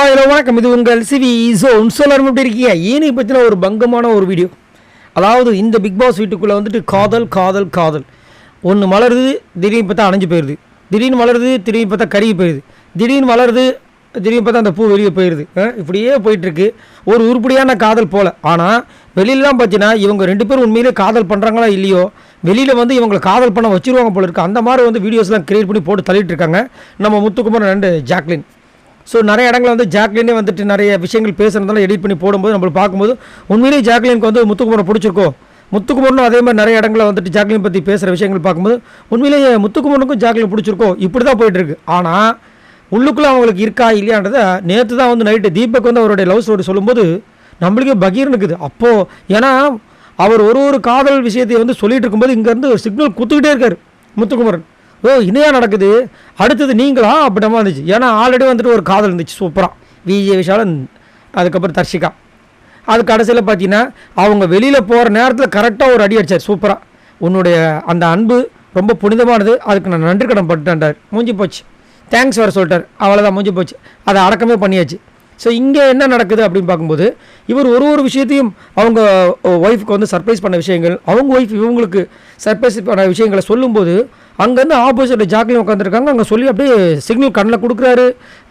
Hello வணக்கம். இது உங்கள் சிவி ஜோன். எல்லாரும் எப்படி இருக்கீங்க? ஈனி பற்றின ஒரு பங்கமான ஒரு வீடியோ. அதாவது இந்த பிக் பாஸ் வீட்டுக்குள்ளே வந்துட்டு காதல் காதல் காதல் ஒன்று மலருது, திடீர்னு பார்த்தா அணைஞ்சு போயிடுது, திடீர்னு மலருது, திடீர்னு பார்த்தா கருகி போயிடுது, திடீர்னு மலருது, திடீர்னு பார்த்தா அந்த பூ வெளியே போயிடுது. இப்படியே போயிட்டுருக்கு ஒரு உருப்படியான காதல் போல். ஆனால் வெளியிலலாம் பார்த்தீங்கன்னா இவங்க ரெண்டு பேரும் உண்மையிலே காதல் பண்ணுறாங்களா இல்லையோ, வெளியில் வந்து இவங்களை காதல் பண்ண வச்சுருவாங்க போல இருக்குது. அந்த மாதிரி வந்து வீடியோஸ்லாம் க்ரியேட் பண்ணி போட்டு தள்ளிட்டு இருக்காங்க நம்ம முத்துக்குமார் அண்ட் ஜாக்லின். ஸோ நிறைய இடங்களில் வந்து ஜாக்லினே வந்துட்டு நிறைய விஷயங்கள் பேசுகிறதால எடிட் பண்ணி போடும்போது நம்மளுக்கு பார்க்கும்போது உண்மையிலேயே ஜாக்லினுக்கு வந்து முத்துக்குமாரை பிடிச்சிருக்கோ, முத்துக்குமாரனும் அதே மாதிரி நிறைய இடங்களில் வந்துட்டு ஜாக்லின் பற்றி பேசுகிற விஷயங்கள் பார்க்கும்போது உண்மையிலேயே முத்துக்குமாரனுக்கும் ஜாக்லின் பிடிச்சிருக்கோ, இப்படி தான் போயிட்டுருக்கு. ஆனால் உள்ளுக்குள்ளே அவங்களுக்கு இருக்கா இல்லையான்றதை நேற்று தான் வந்து நைட்டு தீபக் வந்து அவருடைய லவ் ஸ்டோரி சொல்லும்போது நம்மளுக்கே பகீர்னு இருக்குது. அப்போது ஏன்னா அவர் ஒரு காதல் விஷயத்தை வந்து சொல்லிகிட்டு இருக்கும்போது இங்கேருந்து ஒரு சிக்னல் குத்துக்கிட்டே இருக்கார் முத்துக்குமாரன். இணையாக நடக்குது, அடுத்தது நீங்களா அப்படிமா இருந்துச்சு. ஏன்னா ஆல்ரெடி வந்துட்டு ஒரு காதல் இருந்துச்சு சூப்பராக, விஜய் விஷாலன், அதுக்கப்புறம் தர்ஷிகா. அது கடைசியில் பார்த்தீங்கன்னா அவங்க வெளியில் போகிற நேரத்தில் கரெக்டாக ஒரு அடி அடித்தார் சூப்பராக. உன்னுடைய அந்த அன்பு ரொம்ப புனிதமானது, அதுக்கு நான் நன்றி கடன் பட்டுட்டார். மூஞ்சி போச்சு, தேங்க்ஸ் வர சொல்லிட்டார், அவ்வளோதான் மூஞ்சி போச்சு, அதை அடக்கமே பண்ணியாச்சு. ஸோ இங்கே என்ன நடக்குது அப்படின்னு பார்க்கும்போது இவர் ஒரு விஷயத்தையும் அவங்க ஒய்ஃபுக்கு வந்து சர்ப்ரைஸ் பண்ண விஷயங்கள், அவங்க ஒய்ஃப் இவங்களுக்கு சர்ப்ரைஸ் பண்ண விஷயங்களை சொல்லும்போது அங்கேருந்து ஆப்போசிட்டில் ஜாக்லின் உட்காந்துருக்காங்க. அங்கே சொல்லி அப்படியே சிக்னல் கண்ணில் கொடுக்குறாரு.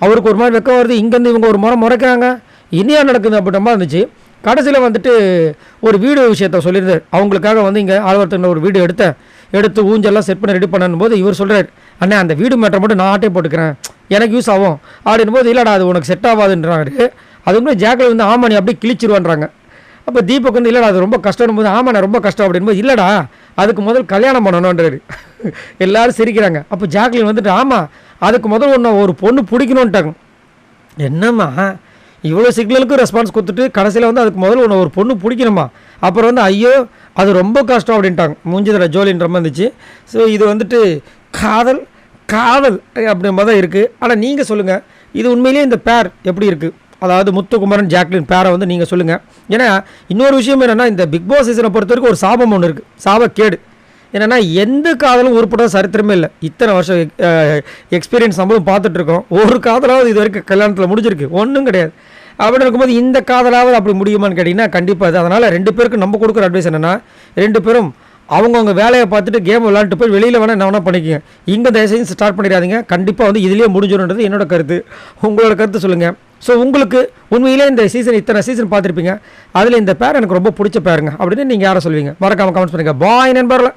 அவருக்கு ஒரு மாதிரி வெக்கம் வருது, இங்கேருந்து இவங்க ஒரு முறைக்கிறாங்க. இனியா நடக்குது அப்படின்ற மாதிரி இருந்துச்சு. கடைசியில் வந்துட்டு ஒரு வீடியோ விஷயத்த சொல்லியிருந்தார். அவங்களுக்காக வந்து இங்கே ஆழ்வார்த்தனில் ஒரு வீடியோ எடுத்து ஊஞ்செல்லாம் செட் பண்ணி ரெடி பண்ணும் போது இவர் சொல்கிறார், அண்ணே அந்த வீடு மேட்டரை மட்டும் நான் ஆட்டே போட்டுக்கிறேன், எனக்கு யூஸ் ஆகும் அப்படின்னும் போது இல்லைடா அது உனக்கு செட் ஆகாதுன்றாரு. அதுக்குமே ஜாக்லின் வந்து ஆமா நீ அப்படியே கிழிச்சிருவான்றாங்க. அப்போ தீபக் வந்து இல்லைடா அது ரொம்ப கஷ்டம் போது ஆமா நான் ரொம்ப கஷ்டம் அப்படின்போது இல்லைடா அதுக்கு முதல் கல்யாணம் பண்ணணுன்றாரு. எல்லோரும் சிரிக்கிறாங்க. அப்போ ஜாக்லின் வந்துட்டு ஆமாம் அதுக்கு முதல் ஒன்று ஒரு பொண்ணு பிடிக்கணுன்ட்டாங்க. என்னம்மா இவ்வளோ சிக்னலுக்கும் ரெஸ்பான்ஸ் கொடுத்துட்டு கடைசியில் வந்து அதுக்கு முதல்ல ஒன்று ஒரு பொண்ணு பிடிக்கணுமா, அப்புறம் வந்து ஐயோ அது ரொம்ப கஷ்டம் அப்படின்ட்டாங்க. மூஞ்சிதில் ஜோலின்ற மாதிரி இருந்துச்சு. ஸோ இது வந்துட்டு காதல் காதல் அப்படின்ற மாதிரி தான் இருக்குது. ஆனால் நீங்கள் சொல்லுங்கள், இது உண்மையிலேயே இந்த பேர் எப்படி இருக்குது? அதாவது முத்துக்குமரன் ஜாக்லின் பேரை வந்து நீங்கள் சொல்லுங்கள். ஏன்னா இன்னொரு விஷயம் என்னென்னா இந்த பிக் பாஸ் சீசனை பொறுத்த வரைக்கும் ஒரு சாபம் ஒன்று இருக்குது, சாபக்கேடு. என்னென்னா எந்த காதலும் உருப்பட சரித்திரமே இல்லை. இத்தனை வருஷம் எக்ஸ்பீரியன்ஸ் நம்மளும் பார்த்துட்ருக்கோம். ஒரு காதலாவது இது வரைக்கும் கல்யாணத்தில் முடிஞ்சிருக்கு, ஒன்றும் கிடையாது. அப்படி இருக்கும்போது இந்த காதலாவது அப்படி முடியுமான்னு கேட்டிங்கன்னா கண்டிப்பாக அது. அதனால் ரெண்டு பேருக்கு நம்ம கொடுக்குற அட்வைஸ் என்னென்னா ரெண்டு பேரும் அவங்கவுங்க வேலையை பார்த்துட்டு கேம் விளாண்டுட்டு போய் வெளியில் வேணால் என்ன வேணால் பண்ணிக்கோங்க. இங்கே தயவுசெய்து ஸ்டார்ட் பண்ணிடாதீங்க. கண்டிப்பாக வந்து இதுலேயே முடிஞ்சிடும்ன்றது என்னோட கருத்து. உங்களோட கருத்து சொல்லுங்கள். ஸோ உங்களுக்கு உண்மையிலே இந்த சீசன் இத்தனை சீசன் பார்த்துருப்பீங்க, அதில் இந்த பேர் எனக்கு ரொம்ப பிடிச்ச பேருங்க அப்படின்னு நீங்கள் யாரை சொல்லுவீங்க? மறக்காமல் கமெண்ட்ஸ் பண்ணுங்கள். பாய் நண்பர்களே.